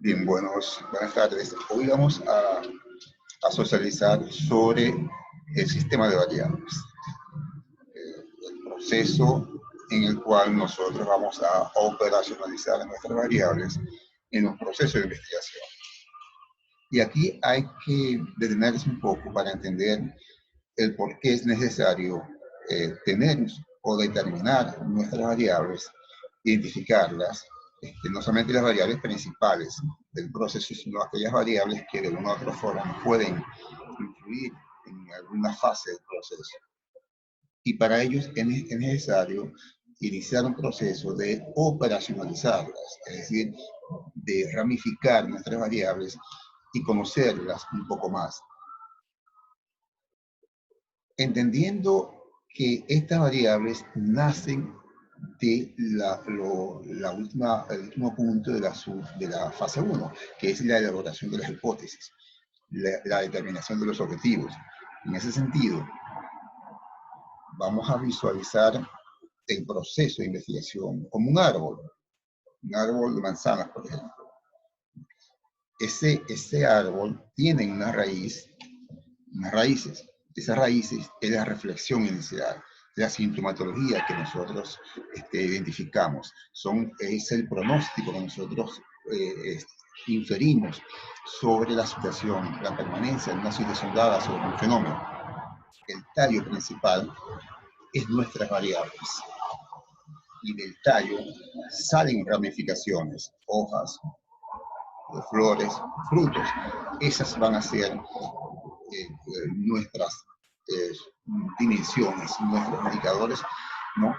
Bien, buenas tardes. Hoy vamos a socializar sobre el sistema de variables, el proceso en el cual nosotros vamos a operacionalizar nuestras variables en los procesos de investigación. Y aquí hay que detenerse un poco para entender el por qué es necesario tener o determinar nuestras variables, identificarlas, no solamente las variables principales del proceso, sino aquellas variables que de una u otra forma pueden influir en alguna fase del proceso. Y para ello es necesario iniciar un proceso de operacionalizarlas, es decir, de ramificar nuestras variables y conocerlas un poco más. Entendiendo que estas variables nacen de el último punto de la fase 1, que es la elaboración de las hipótesis, la determinación de los objetivos. En ese sentido, vamos a visualizar el proceso de investigación como un árbol de manzanas, por ejemplo. Ese árbol tiene unas raíces. Esas raíces es la reflexión inicial, la sintomatología que nosotros identificamos, es el pronóstico que nosotros inferimos sobre la situación, la permanencia de una situación dada sobre un fenómeno. El tallo principal es nuestras variables, y del tallo salen ramificaciones, hojas, flores, frutos. Esas van a ser nuestras dimensiones, nuestros indicadores, ¿no?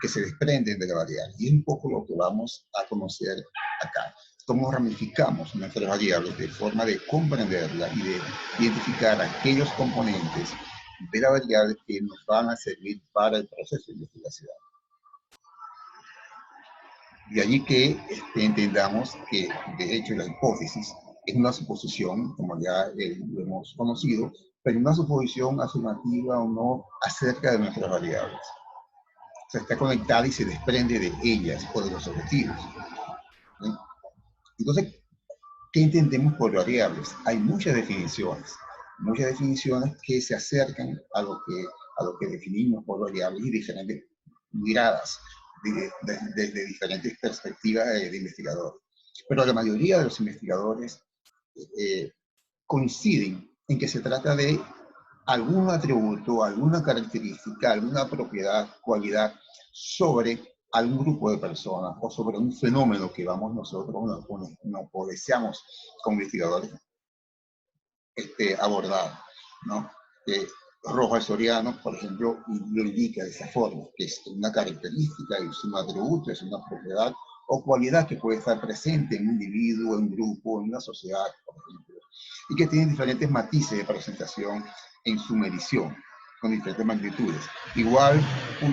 Que se desprenden de la variable. Y es un poco lo que vamos a conocer acá. Cómo ramificamos nuestras variables de forma de comprenderla y de identificar aquellos componentes de la variable que nos van a servir para el proceso de investigación. De allí que entendamos que, de hecho, la hipótesis es una suposición, como ya lo hemos conocido, pero una suposición afirmativa o no acerca de nuestras variables. O sea, está conectada y se desprende de ellas o de los objetivos. ¿Sí? Entonces, ¿qué entendemos por variables? Hay muchas definiciones que se acercan a lo que definimos por variables y diferentes miradas desde diferentes perspectivas de investigadores. Pero la mayoría de los investigadores coinciden en que se trata de algún atributo, alguna característica, alguna propiedad, cualidad sobre algún grupo de personas o sobre un fenómeno que vamos nosotros o deseamos como investigadores abordar, ¿no? Rojas Soriano, por ejemplo, lo indica de esa forma, que es una característica, es un atributo, es una propiedad o cualidad que puede estar presente en un individuo, en un grupo, en una sociedad, por ejemplo, y que tiene diferentes matices de presentación en su medición, con diferentes magnitudes. Igual,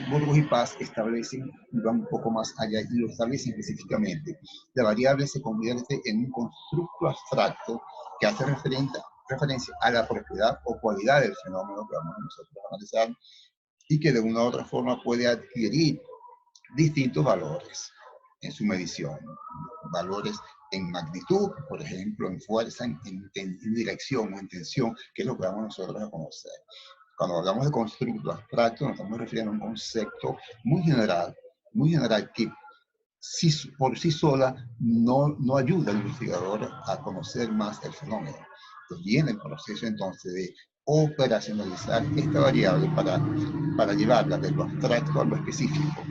Burgos y Paz establecen, van un poco más allá y lo establecen específicamente. La variable se convierte en un constructo abstracto que hace referencia a la propiedad o cualidad del fenómeno que vamos nosotros a analizar y que de una u otra forma puede adquirir distintos valores en su medición. Valores en magnitud, por ejemplo, en fuerza, en dirección o en tensión, que es lo que vamos nosotros a conocer. Cuando hablamos de constructo abstracto, nos estamos refiriendo a un concepto muy general que por sí sola no ayuda al investigador a conocer más el fenómeno. Entonces viene el proceso entonces de operacionalizar esta variable para llevarla de lo abstracto a lo específico,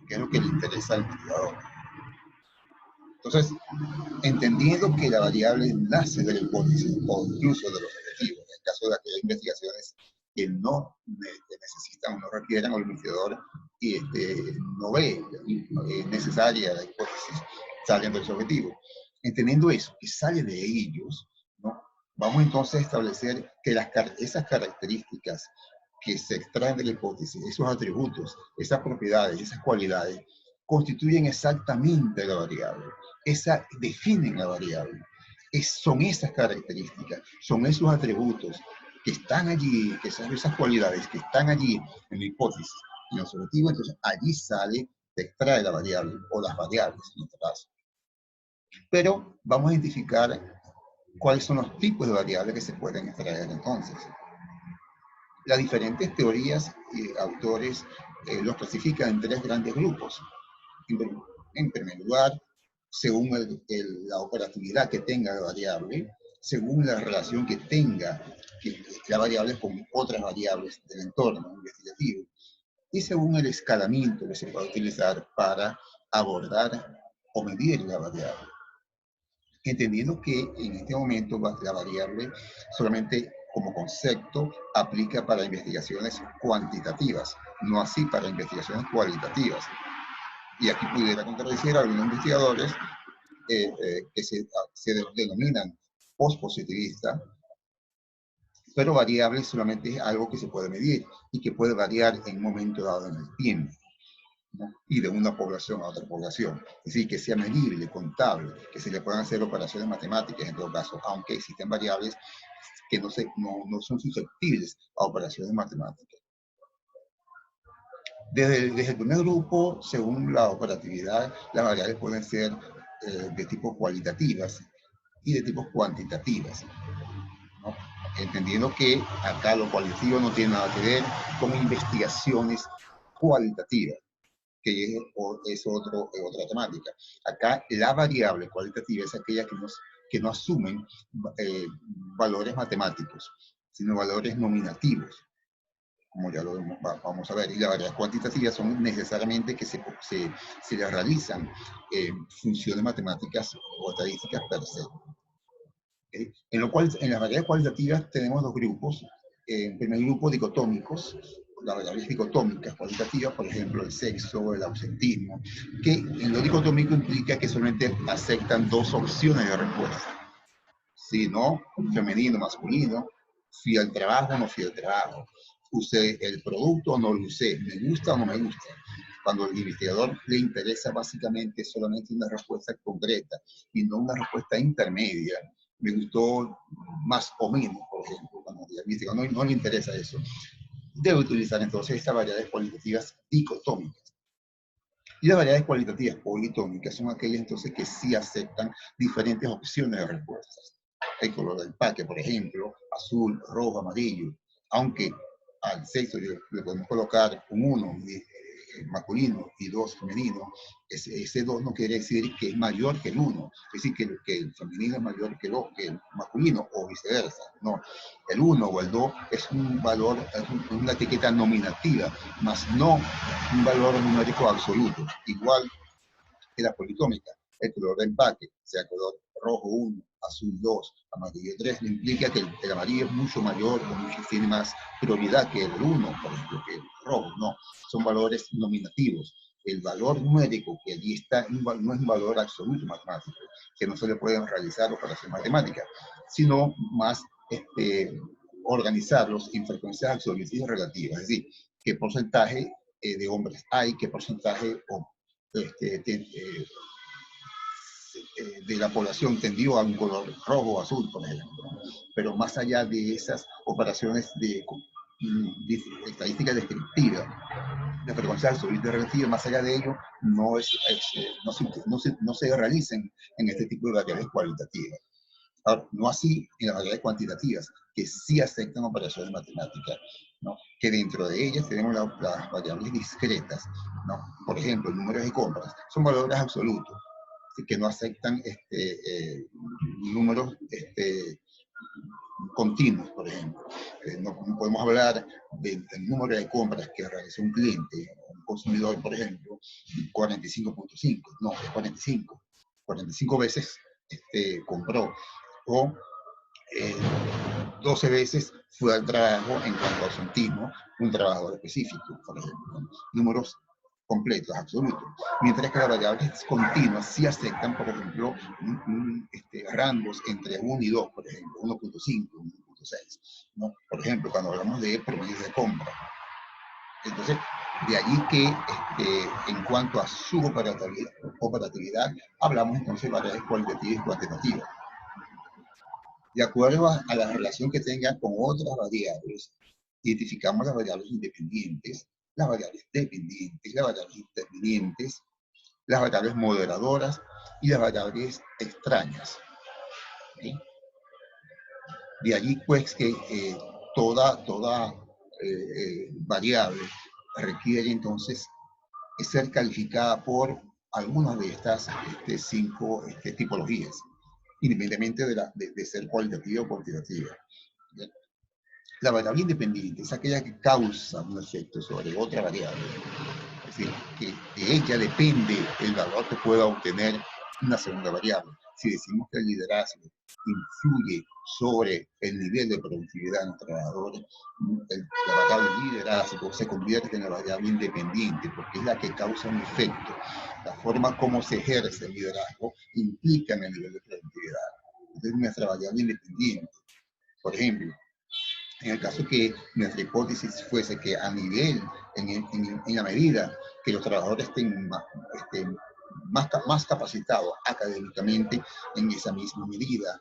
que es lo que le interesa al investigador. Entonces, entendiendo que la variable nace de la hipótesis o incluso de los objetivos, en el caso de aquellas investigaciones que no necesitan o no requieran al investigador y no ve necesaria la hipótesis, salen de los objetivos. Entendiendo eso, que sale de ellos, ¿no? Vamos entonces a establecer que esas características que se extraen de la hipótesis, esos atributos, esas propiedades, esas cualidades, constituyen exactamente la variable. Definen la variable. Son esas características, son esos atributos que están allí, que son esas cualidades que están allí en la hipótesis, en los objetivos, entonces allí sale, se extrae la variable, o las variables en este caso. Pero vamos a identificar cuáles son los tipos de variables que se pueden extraer entonces. Las diferentes teorías y autores los clasifican en tres grandes grupos. En primer lugar, según la operatividad que tenga la variable, según la relación que tenga la variable con otras variables del entorno investigativo, y según el escalamiento que se puede utilizar para abordar o medir la variable. Entendiendo que en este momento la variable solamente como concepto aplica para investigaciones cuantitativas, no así para investigaciones cualitativas. Y aquí pudiera contradecir a algunos investigadores que se denominan post-positivistas, pero variable solamente es algo que se puede medir y que puede variar en un momento dado en el tiempo, ¿no? Y de una población a otra población. Es decir, que sea medible, contable, que se le puedan hacer operaciones matemáticas en todo caso, aunque existen variables que no son susceptibles a operaciones matemáticas. Desde el primer grupo, según la operatividad, las variables pueden ser de tipo cualitativas y de tipo cuantitativas, ¿no? Entendiendo que acá lo cualitativo no tiene nada que ver con investigaciones cualitativas, que es otra temática. Acá la variable cualitativa es aquella que no asumen eh, valores matemáticos, sino valores nominativos, como ya lo vamos a ver. Y las variables cuantitativas son necesariamente que se le realizan funciones matemáticas o estadísticas per se. ¿Okay? En las variables cualitativas tenemos dos grupos. En primer grupo, dicotómicos, las variables dicotómicas cualitativas, por ejemplo, el sexo, el ausentismo, que en lo dicotómico implica que solamente aceptan dos opciones de respuesta. Si no, femenino, masculino, fui al trabajo o no fui al trabajo, usé el producto o no lo usé, me gusta o no me gusta. Cuando al investigador le interesa básicamente solamente una respuesta concreta y no una respuesta intermedia, me gustó más o menos, por ejemplo, cuando al investigador no le interesa eso, debe utilizar entonces estas variables cualitativas dicotómicas. Y las variables cualitativas politómicas son aquellas entonces que sí aceptan diferentes opciones de respuestas. El color del empaque, por ejemplo, azul, rojo, amarillo, aunque al sexo le podemos colocar un 1 masculino y 2 femenino, ese 2 no quiere decir que es mayor que el 1, es decir, que el femenino es mayor que el masculino o viceversa, no. El 1 o el 2 es un valor, es una etiqueta nominativa, más no un valor numérico absoluto, igual que la politómica. El color de empaque, sea color rojo 1, azul 2, amarillo 3, implica que el amarillo es mucho mayor o tiene más prioridad que el 1, por ejemplo, que el rojo. No, son valores nominativos. El valor numérico que allí está no es un valor absoluto matemático, que no se le pueden realizar operaciones matemáticas, sino más organizarlos en frecuencias absolutas y relativas, es decir, qué porcentaje de hombres hay, qué porcentaje de la población tendió a un color rojo o azul, por ejemplo. Pero más allá de esas operaciones de estadística descriptiva, de frecuencia absoluta y relativa, más allá de ello, no se realicen en este tipo de variables cualitativas. Ahora, no así en las variables cuantitativas, que sí aceptan operaciones matemáticas, ¿no? Que dentro de ellas tenemos las variables discretas, ¿no? Por ejemplo, el número de compras, son valores absolutos, que no aceptan números continuos, por ejemplo. No podemos hablar del número de compras que realizó un cliente, un consumidor, por ejemplo, 45.5, no, es 45. 45 veces compró, o 12 veces fue al trabajo en cuanto a ausentismo, un trabajador específico, por ejemplo. Números completos, absolutos. Mientras que las variables continuas sí aceptan, por ejemplo, rangos entre 1 y 2, por ejemplo, 1.5, 1.6, ¿no? Por ejemplo, cuando hablamos de promedio de compra. Entonces, de allí que en cuanto a su operatividad, hablamos entonces de variables cualitativas y cuantitativas. De acuerdo a la relación que tengan con otras variables, identificamos las variables independientes, las variables dependientes, las variables intervinientes, las variables moderadoras y las variables extrañas. ¿Sí? De allí pues que toda variable requiere entonces ser calificada por algunas de estas 5 tipologías, independientemente de ser cualitativa o cuantitativa. ¿Sí? La variable independiente es aquella que causa un efecto sobre otra variable. Es decir, que de ella depende el valor que pueda obtener una segunda variable. Si decimos que el liderazgo influye sobre el nivel de productividad de los trabajadores, la variable liderazgo se convierte en la variable independiente porque es la que causa un efecto. La forma como se ejerce el liderazgo implica en el nivel de productividad. Entonces, nuestra variable independiente. Por ejemplo, en el caso que nuestra hipótesis fuese que a nivel, en la medida que los trabajadores estén más capacitados académicamente, en esa misma medida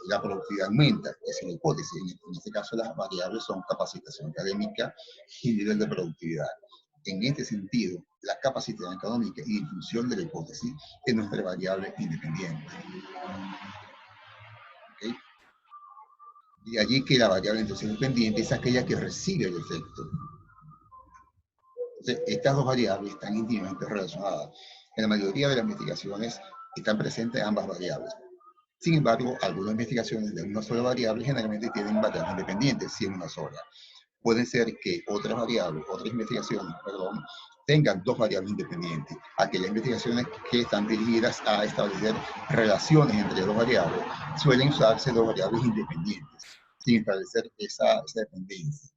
la productividad aumenta. Esa es la hipótesis. En este caso las variables son capacitación académica y nivel de productividad. En este sentido, la capacitación académica y en función de la hipótesis es nuestra variable independiente. ¿Okay? De allí que la variable entonces independiente es aquella que recibe el efecto. Entonces, estas dos variables están íntimamente relacionadas. En la mayoría de las investigaciones están presentes ambas variables. Sin embargo, algunas investigaciones de una sola variable generalmente tienen variables independientes, si en una sola. Pueden ser que otras variables, otras investigaciones, perdón, tengan dos variables independientes. Aquellas investigaciones que están dirigidas a establecer relaciones entre dos variables suelen usarse dos variables independientes, sin establecer esa dependencia.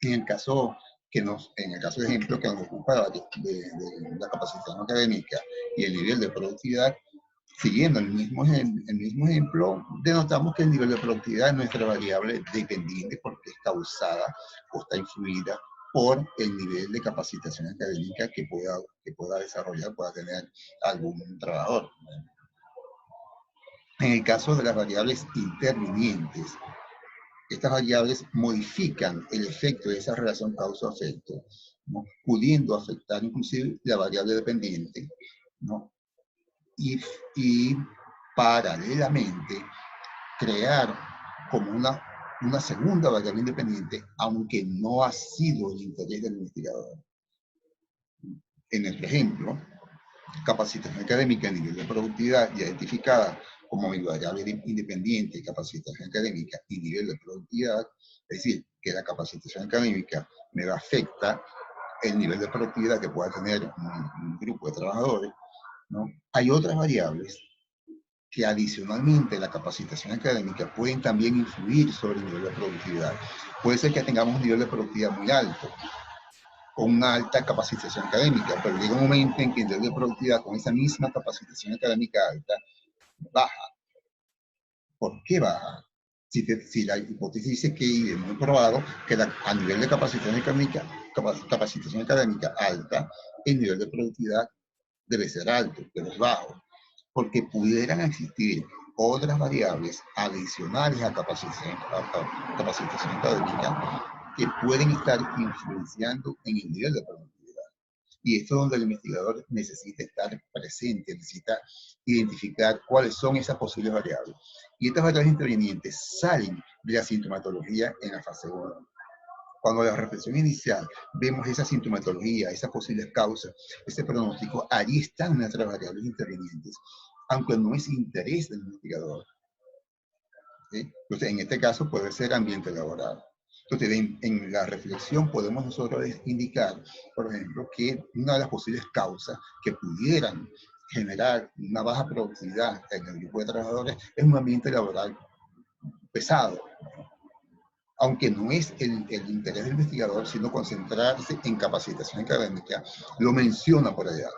En el caso de ejemplo que nos ocupa de la capacitación académica y el nivel de productividad, siguiendo el mismo ejemplo, denotamos que el nivel de productividad es nuestra variable dependiente porque es causada o está influida por el nivel de capacitación académica que pueda desarrollar, pueda tener algún trabajador. En el caso de las variables intervinientes, estas variables modifican el efecto de esa relación causa-efecto, ¿no? Pudiendo afectar inclusive la variable dependiente, ¿no? Y paralelamente crear como una segunda variable independiente, aunque no ha sido el interés del investigador. En nuestro ejemplo, capacitación académica a nivel de productividad identificada como mi variable independiente, capacitación académica y nivel de productividad, es decir, que la capacitación académica me afecta el nivel de productividad que pueda tener un grupo de trabajadores, ¿no? Hay otras variables que adicionalmente a la capacitación académica pueden también influir sobre el nivel de productividad. Puede ser que tengamos un nivel de productividad muy alto, con una alta capacitación académica, pero llega un momento en que el nivel de productividad con esa misma capacitación académica alta baja. ¿Por qué baja? Si la hipótesis dice que, y es muy probado, que a nivel de capacitación académica alta, el nivel de productividad debe ser alto, pero es bajo, porque pudieran existir otras variables adicionales a capacitación académica que pueden estar influenciando en el nivel de productividad. Y esto es donde el investigador necesita estar presente, necesita identificar cuáles son esas posibles variables. Y estas variables intervinientes salen de la sintomatología en la fase 1. Cuando en la reflexión inicial vemos esa sintomatología, esas posibles causas, ese pronóstico, allí están nuestras variables intervinientes, aunque no es interés del investigador. ¿Sí? Entonces, en este caso puede ser ambiente laboral. Entonces, en la reflexión podemos nosotros indicar, por ejemplo, que una de las posibles causas que pudieran generar una baja productividad en el grupo de trabajadores es un ambiente laboral pesado, aunque no es el interés del investigador, sino concentrarse en capacitación académica, lo menciona por allá.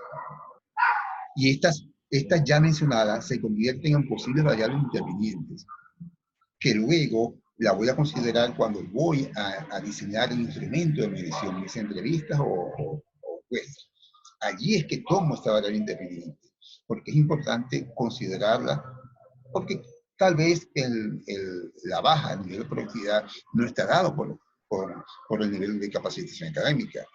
Y estas ya mencionadas se convierten en posibles variables intervinientes, que luego la voy a considerar cuando voy a diseñar el instrumento de medición, mis entrevistas o encuestas. Allí es que tomo esta variable interviniente, porque es importante considerarla, porque tal vez la baja en nivel de productividad no está dado por el nivel de capacitación académica,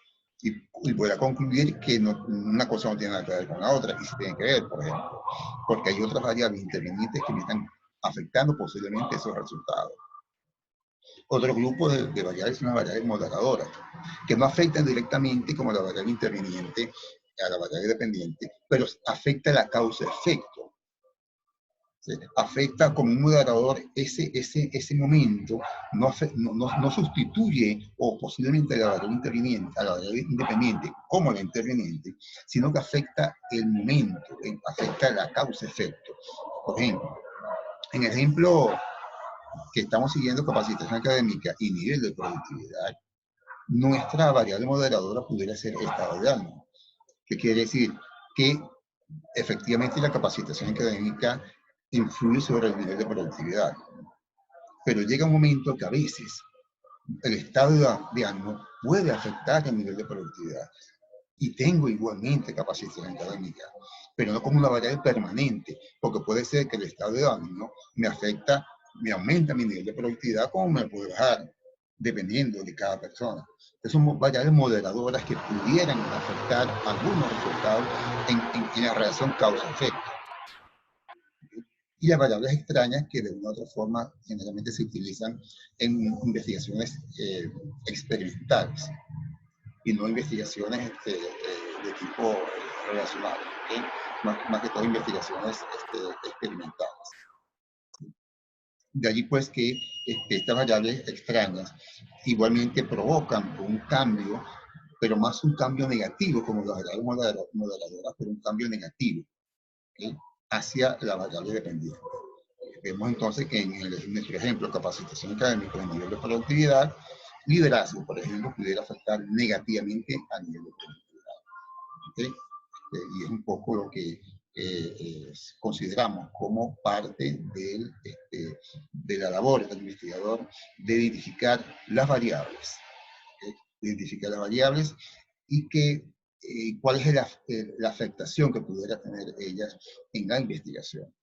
y podrá concluir que no, una cosa no tiene nada que ver con la otra, y sí tiene que ver, por ejemplo, porque hay otras variables intervinientes que me están afectando posiblemente esos resultados. Otro grupo de variables son las variables moderadoras, que no afectan directamente como la variable interviniente a la variable dependiente, pero afecta la causa-efecto. ¿Sí? Afecta como un moderador ese momento, no sustituye o posiblemente a la variable interviniente, a la variable independiente como la interviniente, sino que afecta el momento, afecta la causa-efecto. Por ejemplo, en el ejemplo que estamos siguiendo, capacitación académica y nivel de productividad, nuestra variable moderadora pudiera ser estado de ánimo. ¿Qué quiere decir? Que efectivamente la capacitación académica influye sobre el nivel de productividad. Pero llega un momento que a veces el estado de ánimo puede afectar el nivel de productividad. Y tengo igualmente capacitación académica, pero no como una variable permanente, porque puede ser que el estado de ánimo me afecta, me aumenta mi nivel de productividad, como me puede bajar, dependiendo de cada persona. Entonces, son variables moderadoras que pudieran afectar algunos resultados en la relación causa-efecto. Y las variables extrañas que de una u otra forma generalmente se utilizan en investigaciones experimentales y no investigaciones de tipo relacional, ¿okay? Más que todo investigaciones experimentales. De allí pues que estas variables extrañas igualmente provocan un cambio, pero más un cambio negativo, como las variables moderadoras, pero un cambio negativo, ¿okay? Hacia la variable dependiente. Vemos entonces que en nuestro ejemplo, capacitación académica, en nivel de productividad, liderazgo, por ejemplo, pudiera afectar negativamente a nivel de productividad. ¿Okay? Y es un poco lo que consideramos como parte de la labor del investigador de identificar las variables. ¿Okay? Identificar las variables y cuál es la afectación que pudiera tener ellas en la investigación.